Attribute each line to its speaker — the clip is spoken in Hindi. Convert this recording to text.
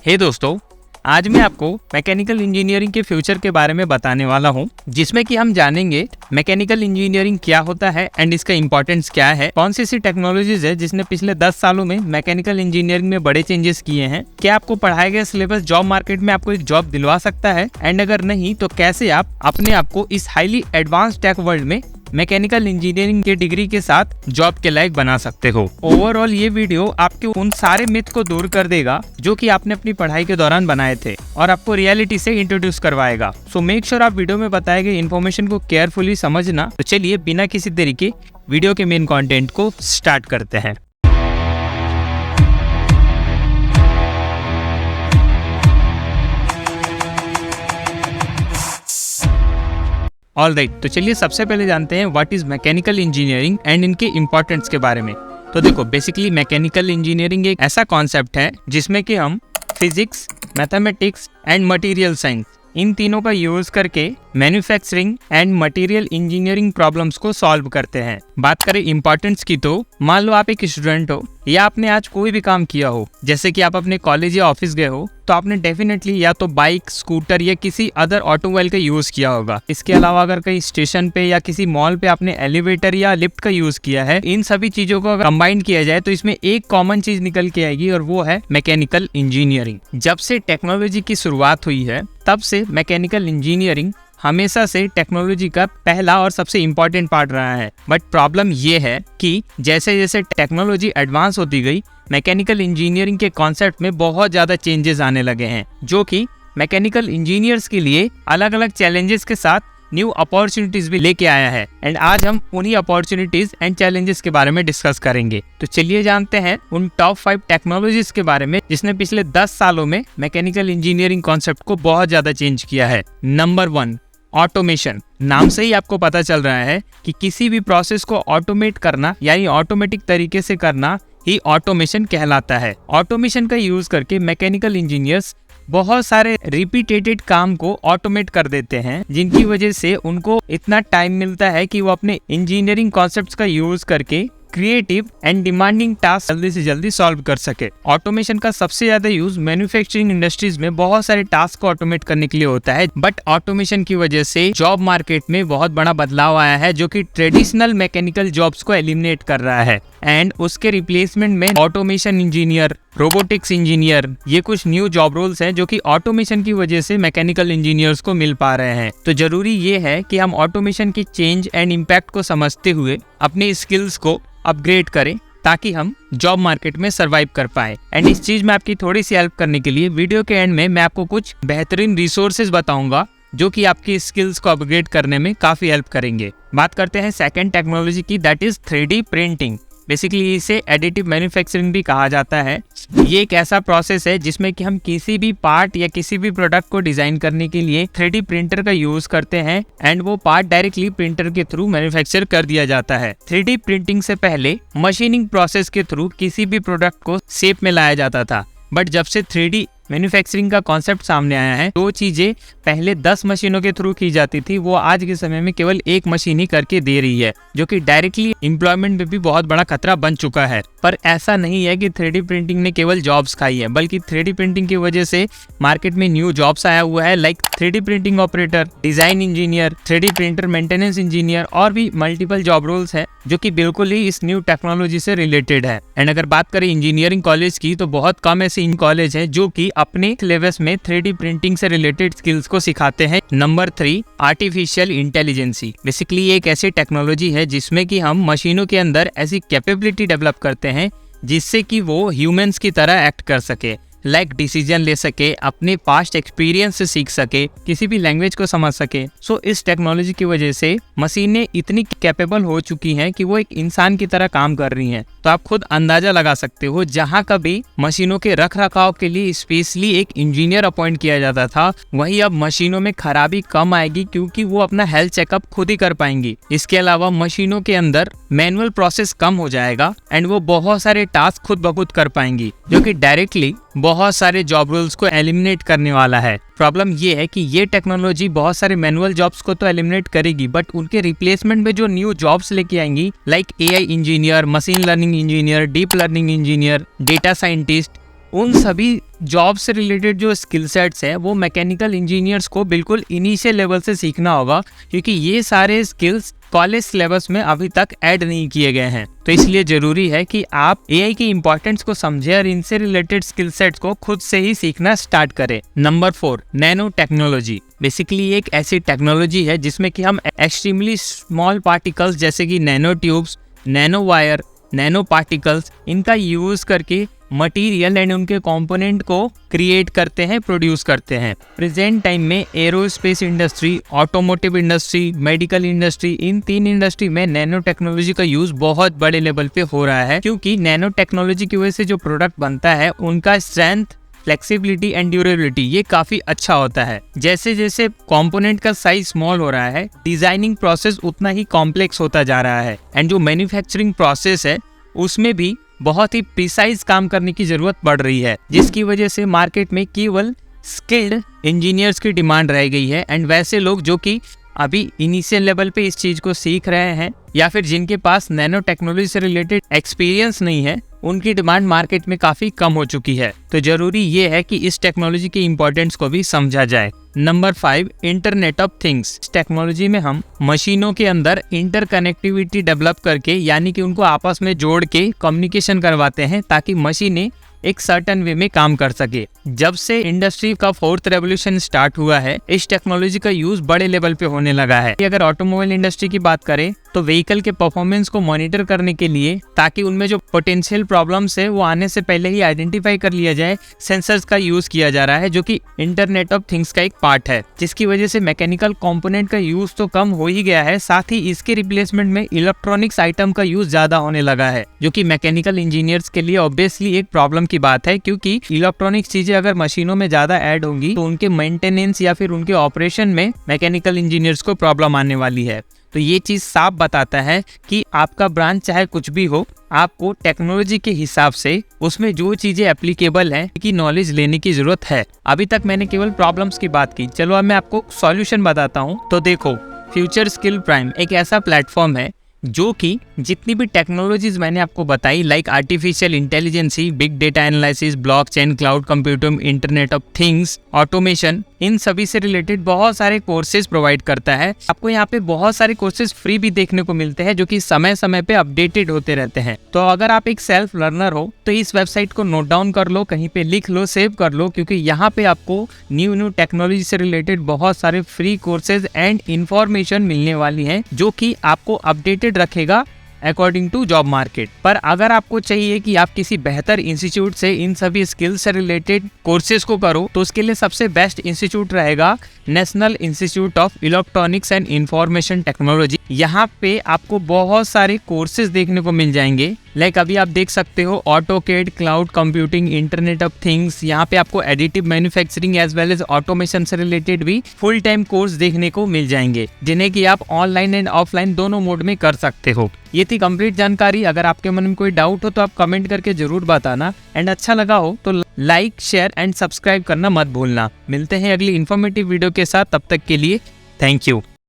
Speaker 1: हे दोस्तों, आज मैं आपको मैकेनिकल इंजीनियरिंग के फ्यूचर के बारे में बताने वाला हूं, जिसमें कि हम जानेंगे मैकेनिकल इंजीनियरिंग क्या होता है एंड इसका इंपॉर्टेंस क्या है, कौन सी ऐसी टेक्नोलॉजीज है जिसने पिछले 10 सालों में मैकेनिकल इंजीनियरिंग में बड़े चेंजेस किए हैं, क्या आपको पढ़ाया गया सिलेबस जॉब मार्केट में आपको एक जॉब दिलवा सकता है एंड अगर नहीं तो कैसे आप अपने आप को इस हाईली एडवांस टेक वर्ल्ड में मैकेनिकल इंजीनियरिंग के डिग्री के साथ जॉब के लायक बना सकते हो। ओवरऑल ये वीडियो आपके उन सारे मिथ को दूर कर देगा जो कि आपने अपनी पढ़ाई के दौरान बनाए थे और आपको रियलिटी से इंट्रोड्यूस करवाएगा। सो मेक श्योर आप वीडियो में बताए गए इन्फॉर्मेशन को केयरफुली समझना। तो चलिए बिना किसी देरी के वीडियो के मेन कंटेंट को स्टार्ट करते हैं। ऑलराइट, तो चलिए सबसे पहले जानते हैं what is mechanical engineering and इनके इम्पोर्टेंस के बारे में। तो देखो, बेसिकली मैकेनिकल इंजीनियरिंग एक ऐसा कॉन्सेप्ट है जिसमें कि हम physics, mathematics and material science इन तीनों का यूज करके manufacturing and material engineering problems को सॉल्व करते हैं। बात करें इम्पोर्टेंस की तो मान लो आप एक स्टूडेंट हो या आपने आज कोई भी काम किया हो, जैसे कि आप अपने कॉलेज या ऑफिस गए हो, तो आपने डेफिनेटली या तो बाइक, स्कूटर या किसी अदर ऑटोमोबाइल का यूज किया होगा। इसके अलावा अगर कहीं स्टेशन पे या किसी मॉल पे आपने एलिवेटर या लिफ्ट का यूज किया है, इन सभी चीजों को कंबाइन किया जाए तो इसमें एक कॉमन चीज निकल के आएगी और वो है मैकेनिकल इंजीनियरिंग। जब से टेक्नोलॉजी की शुरुआत हुई है तब से मैकेनिकल इंजीनियरिंग हमेशा से टेक्नोलॉजी का पहला और सबसे इम्पोर्टेंट पार्ट रहा है। बट प्रॉब्लम ये है कि जैसे जैसे टेक्नोलॉजी एडवांस होती गई, मैकेनिकल इंजीनियरिंग के कॉन्सेप्ट में बहुत ज़्यादा चेंजेस आने लगे हैं, जो कि मैकेनिकल इंजीनियर्स के लिए अलग अलग चैलेंजेस के साथ न्यू अपॉर्चुनिटीज भी लेके आया है। एंड आज हम उन्हीं अपॉर्चुनिटीज एंड चैलेंजेस के बारे में डिस्कस करेंगे। तो चलिए जानते हैं उन टॉप 5 टेक्नोलॉजीज के बारे में जिसने पिछले 10 सालों में मैकेनिकल इंजीनियरिंग कॉन्सेप्ट को बहुत ज्यादा चेंज किया है। Number 1, automation. नाम से ही आपको पता चल रहा है कि किसी भी प्रोसेस को ऑटोमेट करना यानी ऑटोमेटिक तरीके से करना ही ऑटोमेशन कहलाता है। ऑटोमेशन का यूज करके मैकेनिकल इंजीनियर्स बहुत सारे रिपीटेटेड काम को ऑटोमेट कर देते हैं, जिनकी वजह से उनको इतना टाइम मिलता है कि वो अपने इंजीनियरिंग कॉन्सेप्ट्स का यूज करके क्रिएटिव एंड डिमांडिंग टास्क जल्दी से जल्दी सॉल्व कर सके। ऑटोमेशन का सबसे ज्यादा यूज मैन्युफैक्चरिंग इंडस्ट्रीज में बहुत सारे टास्क को ऑटोमेट करने के लिए होता है। बट ऑटोमेशन की वजह से जॉब मार्केट में बहुत बड़ा बदलाव आया है, जो कि ट्रेडिशनल मैकेनिकल जॉब्स को एलिमिनेट कर रहा है एंड उसके रिप्लेसमेंट में ऑटोमेशन इंजीनियर, रोबोटिक्स इंजीनियर, ये कुछ न्यू जॉब रोल्स हैं जो कि ऑटोमेशन की वजह से मैकेनिकल इंजीनियर्स को मिल पा रहे हैं। तो जरूरी ये है कि हम ऑटोमेशन की चेंज एंड इम्पैक्ट को समझते हुए अपने स्किल्स को अपग्रेड करें ताकि हम जॉब मार्केट में सरवाइव कर पाए। एंड इस चीज में आपकी थोड़ी सी हेल्प करने के लिए वीडियो के एंड में मैं आपको कुछ बेहतरीन रिसोर्सेज बताऊंगा जो कि आपकी स्किल्स को अपग्रेड करने में काफी हेल्प करेंगे। बात करते हैं सेकंड टेक्नोलॉजी की, that is 3D printing. Basically इसे एडिटिव मैन्युफैक्चरिंग भी कहा जाता है। ये एक ऐसा प्रोसेस है जिसमें कि हम किसी भी पार्ट या किसी भी प्रोडक्ट को डिजाइन करने के लिए 3D प्रिंटर का यूज करते हैं एंड वो पार्ट डायरेक्टली प्रिंटर के थ्रू मैन्युफैक्चर कर दिया जाता है। 3D प्रिंटिंग से पहले मशीनिंग प्रोसेस के थ्रू किसी भी प्रोडक्ट को शेप में लाया जाता था। बट जब से 3D मैन्युफैक्चरिंग का कॉन्सेप्ट सामने आया है, दो चीजें पहले 10 मशीनों के थ्रू की जाती थी, वो आज के समय में केवल एक मशीन ही करके दे रही है, जो कि डायरेक्टली एम्प्लॉयमेंट में भी बहुत बड़ा खतरा बन चुका है। पर ऐसा नहीं है कि 3D प्रिंटिंग ने केवल जॉब्स खाई है, बल्कि 3D प्रिंटिंग की वजह से मार्केट में न्यू जॉब्स आया हुआ है, like 3D printing operator, design engineer, 3D printer maintenance engineer और भी मल्टीपल जॉब रोल्स है जो कि बिल्कुल ही इस न्यू टेक्नोलॉजी से रिलेटेड है। एंड अगर बात करें इंजीनियरिंग कॉलेज की, तो बहुत कम ऐसे कॉलेज है जो कि अपने सिलेबस में 3D प्रिंटिंग से रिलेटेड स्किल्स को सिखाते हैं। Number 3, artificial intelligence. बेसिकली एक ऐसी टेक्नोलॉजी है जिसमें कि हम मशीनों के अंदर ऐसी कैपेबिलिटी डेवलप करते हैं जिससे कि वो ह्यूमंस की तरह एक्ट कर सके, लाइक डिसीजन ले सके, अपने पास्ट एक्सपीरियंस से सीख सके, किसी भी लैंग्वेज को समझ सके। सो इस टेक्नोलॉजी की वजह से मशीनें इतनी कैपेबल हो चुकी हैं कि वो एक इंसान की तरह काम कर रही हैं। तो आप खुद अंदाजा लगा सकते हो, जहां कभी मशीनों के रख रखाव के लिए स्पेशली एक इंजीनियर अपॉइंट किया जाता था, वहीं अब मशीनों में खराबी कम आएगी क्योंकि वो अपना हेल्थ चेकअप खुद ही कर पाएंगी। इसके अलावा मशीनों के अंदर मैनुअल प्रोसेस कम हो जाएगा एंड वो बहुत सारे टास्क खुद ब खुद कर पाएंगी, जो कि डायरेक्टली बहुत सारे जॉब रोल्स को एलिमिनेट करने वाला है। प्रॉब्लम ये है कि ये टेक्नोलॉजी बहुत सारे मैनुअल जॉब्स को तो एलिमिनेट करेगी, बट उनके रिप्लेसमेंट में जो न्यू जॉब्स लेके आएंगी, like AI engineer, machine learning engineer, deep learning engineer, data scientist, उन सभी जॉब से रिलेटेड जो स्किल सेट्स है वो मैकेनिकल इंजीनियर्स को बिल्कुल इनिशियल लेवल से सीखना होगा, क्योंकि ये सारे स्किल्स कॉलेज सिलेबस में अभी तक ऐड नहीं किए गए हैं। तो इसलिए जरूरी है कि आप एआई की इंपॉर्टेंस को समझें और इनसे रिलेटेड स्किल सेट्स को खुद से ही सीखना स्टार्ट करें। Number 4, nano technology. बेसिकली एक ऐसी टेक्नोलॉजी है जिसमें कि हम एक्सट्रीमली स्मॉल पार्टिकल्स जैसे कि nanotubes, nanowire, nanoparticles, इनका यूज करके मटेरियल एंड उनके कंपोनेंट को क्रिएट करते हैं, प्रोड्यूस करते हैं। प्रेजेंट टाइम में aerospace industry, automotive industry, medical industry, इन 3 इंडस्ट्री में नैनो टेक्नोलॉजी का यूज बहुत बड़े लेवल पे हो रहा है, क्योंकि नैनो टेक्नोलॉजी की वजह से जो प्रोडक्ट बनता है उनका स्ट्रेंथ, फ्लेक्सिबिलिटी एंड ड्यूरेबिलिटी ये काफी अच्छा होता है। जैसे जैसे कंपोनेंट का साइज स्मॉल हो रहा है, डिजाइनिंग प्रोसेस उतना ही कॉम्प्लेक्स होता जा रहा है एंड जो मैन्युफैक्चरिंग प्रोसेस है उसमें भी बहुत ही प्रिसाइज काम करने की जरूरत पड़ रही है, जिसकी वजह से मार्केट में केवल स्किल्ड इंजीनियर्स की डिमांड रह गई है। एंड वैसे लोग जो कि अभी इनिशियल लेवल पे इस चीज को सीख रहे हैं या फिर जिनके पास नैनो टेक्नोलॉजी से रिलेटेड एक्सपीरियंस नहीं है, उनकी डिमांड मार्केट में काफी कम हो चुकी है। तो जरूरी ये है कि इस टेक्नोलॉजी की इंपॉर्टेंस को भी समझा जाए। Number 5, internet of things. इस टेक्नोलॉजी में हम मशीनों के अंदर इंटरकनेक्टिविटी डेवलप करके, यानी कि उनको आपस में जोड़ के कम्युनिकेशन करवाते हैं ताकि मशीनें एक सर्टेन वे में काम कर सके। जब से इंडस्ट्री का 4th रेवोल्यूशन स्टार्ट हुआ है, इस टेक्नोलॉजी का यूज बड़े लेवल पे होने लगा है। अगर ऑटोमोबाइल इंडस्ट्री की बात करें तो व्हीकल के परफॉर्मेंस को मॉनिटर करने के लिए, ताकि उनमें जो पोटेंशियल प्रॉब्लम्स है वो आने से पहले ही आइडेंटिफाई कर लिया जाए, सेंसर्स का यूज किया जा रहा है, जो कि इंटरनेट ऑफ थिंग्स का एक पार्ट है, जिसकी वजह से मैकेनिकल कंपोनेंट का यूज तो कम हो ही गया है, साथ ही इसके रिप्लेसमेंट में इलेक्ट्रॉनिक्स आइटम का यूज ज्यादा होने लगा है, जो कि मैकेनिकल इंजीनियर्स के लिए ऑब्वियसली एक प्रॉब्लम की बात है, क्योंकि इलेक्ट्रॉनिक्स चीजें अगर मशीनों में ज्यादा ऐड होंगी तो उनके मेंटेनेंस या फिर उनके ऑपरेशन में मैकेनिकल इंजीनियर्स को प्रॉब्लम आने वाली है। तो ये चीज साफ बताता है कि आपका ब्रांच चाहे कुछ भी हो, आपको टेक्नोलॉजी के हिसाब से उसमें जो चीजें एप्लीकेबल हैं की नॉलेज लेने की जरूरत है। अभी तक मैंने केवल प्रॉब्लम्स की बात की, चलो अब मैं आपको सॉल्यूशन बताता हूँ। तो देखो, फ्यूचर स्किल प्राइम एक ऐसा प्लेटफॉर्म है जो कि जितनी भी टेक्नोलॉजीज मैंने आपको बताई, like artificial intelligence, big data analysis, blockchain, cloud computing, internet of things, automation, इन सभी से रिलेटेड बहुत सारे कोर्सेज प्रोवाइड करता है। आपको यहाँ पे बहुत सारे कोर्सेज फ्री भी देखने को मिलते हैं, जो कि समय समय पे अपडेटेड होते रहते हैं। तो अगर आप एक सेल्फ लर्नर हो तो इस वेबसाइट को नोट डाउन कर लो, कहीं पे लिख लो, सेव कर लो, क्योंकि यहाँ पे आपको न्यू टेक्नोलॉजी से रिलेटेड बहुत सारे फ्री कोर्सेज एंड इंफॉर्मेशन मिलने वाली है, जो कि आपको अपडेटेड रखेगा अकॉर्डिंग टू जॉब मार्केट। पर अगर आपको चाहिए कि आप किसी बेहतर इंस्टीट्यूट से इन सभी स्किल्स से रिलेटेड कोर्सेज को करो, तो उसके लिए सबसे बेस्ट इंस्टीट्यूट रहेगा national institute of electronics and information technology. यहाँ पे आपको बहुत सारे कोर्सेज देखने को मिल जाएंगे, लाइक अभी आप देख सकते हो AutoCAD, cloud computing, internet of things. यहाँ पे आपको additive manufacturing as well as automation से रिलेटेड भी फुल टाइम कोर्स देखने को मिल जाएंगे, जिन्हें कि आप ऑनलाइन एंड ऑफलाइन दोनों मोड में कर सकते हो। ये थी कंप्लीट जानकारी। अगर आपके मन में कोई डाउट हो तो आप कमेंट करके जरूर बताना, एंड अच्छा लगा हो तो लाइक, शेयर एंड सब्सक्राइब करना मत भूलना। मिलते हैं अगली इन्फॉर्मेटिव वीडियो के साथ, तब तक के लिए थैंक यू।